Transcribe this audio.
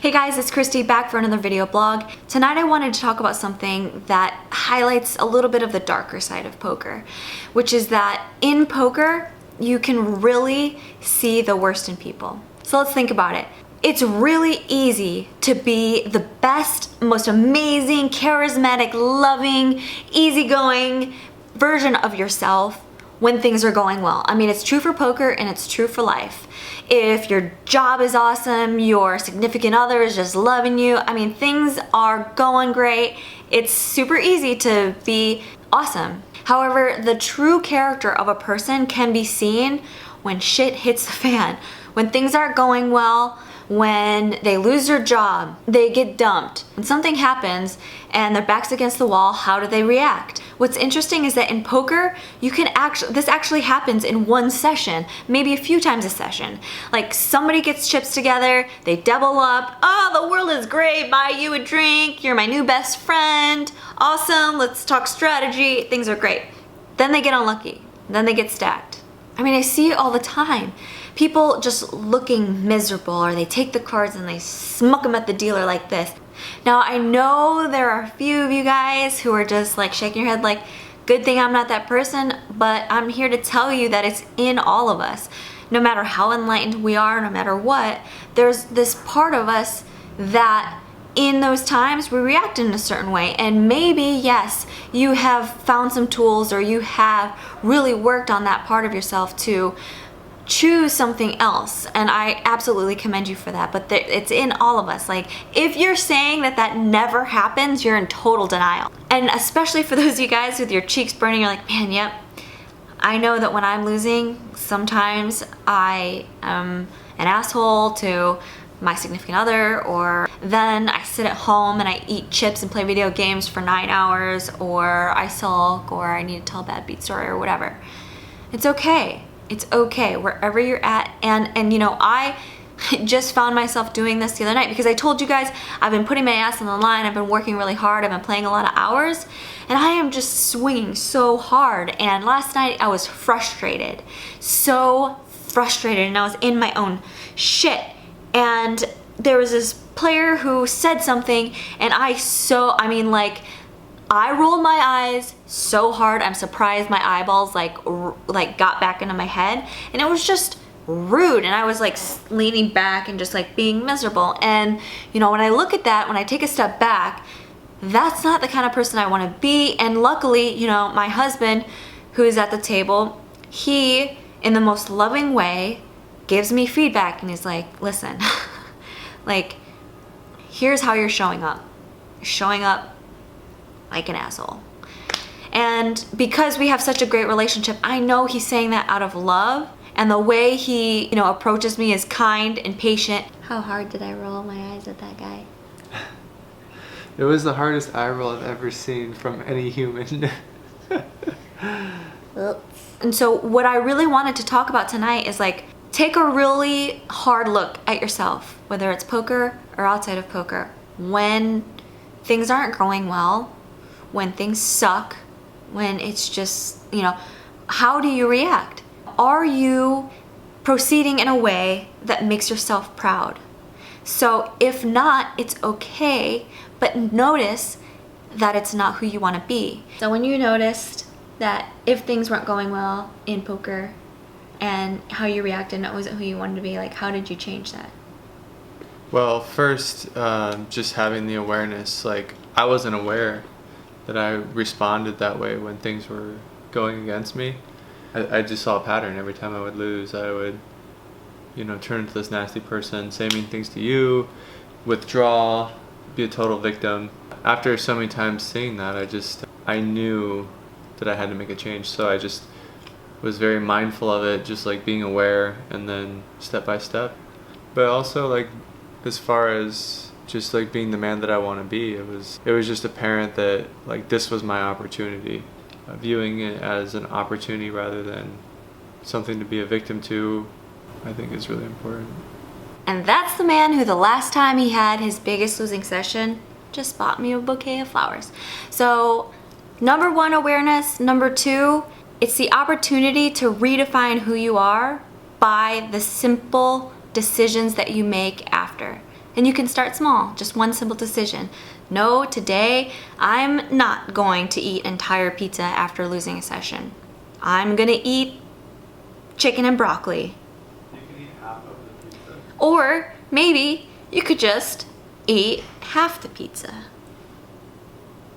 Hey guys, it's Kristy back for another video blog. Tonight I wanted to talk about something that highlights a little bit of the darker side of poker, which is that in poker, you can really see the worst in people. So let's think about it. It's really easy to be the best, most amazing, charismatic, loving, easygoing version of yourself when things are going well. I mean, it's true for poker and it's true for life. If your job is awesome, your significant other is just loving you, I mean, things are going great. It's super easy to be awesome. However, the true character of a person can be seen when shit hits the fan, when things aren't going well, when they lose their job, they get dumped. When something happens and their back's against the wall, how do they react? What's interesting is that in poker, this actually happens in one session, maybe a few times a session. Like somebody gets chips together, they double up, oh, the world is great, buy you a drink, you're my new best friend, awesome, let's talk strategy, things are great. Then they get unlucky, then they get stacked. I mean, I see it all the time. People just looking miserable, or they take the cards and they smuck them at the dealer like this. Now, I know there are a few of you guys who are just like shaking your head like, good thing I'm not that person, but I'm here to tell you that it's in all of us. No matter how enlightened we are, no matter what, there's this part of us that in those times we react in a certain way. And maybe, yes, you have found some tools or you have really worked on that part of yourself to choose something else, and I absolutely commend you for that, but it's in all of us. Like, if you're saying that never happens, you're in total denial. And especially for those of you guys with your cheeks burning, you're like, man, yep, I know that when I'm losing, sometimes I am an asshole to my significant other, or then I sit at home and I eat chips and play video games for 9 hours, or I sulk, or I need to tell a bad beat story or whatever. It's okay. It's okay wherever you're at. And you know, I just found myself doing this the other night because I told you guys I've been putting my ass on the line. I've been working really hard. I've been playing a lot of hours and I am just swinging so hard. And last night I was frustrated, so frustrated, and I was in my own shit. And there was this player who said something and I rolled my eyes so hard, I'm surprised my eyeballs like got back into my head, and it was just rude, and I was like leaning back and just like being miserable. And you know, when I look at that, when I take a step back, that's not the kind of person I want to be. And luckily, you know, my husband, who is at the table, he, in the most loving way, gives me feedback, and he's like, listen, like, here's how you're showing up. You're showing up like an asshole. And because we have such a great relationship, I know he's saying that out of love, and the way he, you know, approaches me is kind and patient. How hard did I roll my eyes at that guy? It was the hardest eye roll I've ever seen from any human. And so what I really wanted to talk about tonight is like, take a really hard look at yourself, whether it's poker or outside of poker. When things aren't going well, when things suck, when it's just, you know, how do you react? Are you proceeding in a way that makes yourself proud? So if not, it's okay, but notice that it's not who you want to be. So when you noticed that if things weren't going well in poker and how you reacted and it wasn't who you wanted to be, like, how did you change that? Well, first, just having the awareness, like, I wasn't aware that I responded that way when things were going against me. I just saw a pattern. Every time I would lose, I would, you know, turn into this nasty person, say mean things to you, withdraw, be a total victim. After so many times seeing that, I knew that I had to make a change. So I just was very mindful of it, just like being aware, and then step by step. But also, like, as far as just like being the man that I want to be, it was just apparent that like this was my opportunity. Viewing it as an opportunity rather than something to be a victim to, I think is really important. And that's the man who the last time he had his biggest losing session just bought me a bouquet of flowers. So number one, awareness. Number two, it's the opportunity to redefine who you are by the simple decisions that you make after. And you can start small, just one simple decision. No, today I'm not going to eat entire pizza after losing a session. I'm gonna eat chicken and broccoli. You can eat half of the pizza. Or maybe you could just eat half the pizza.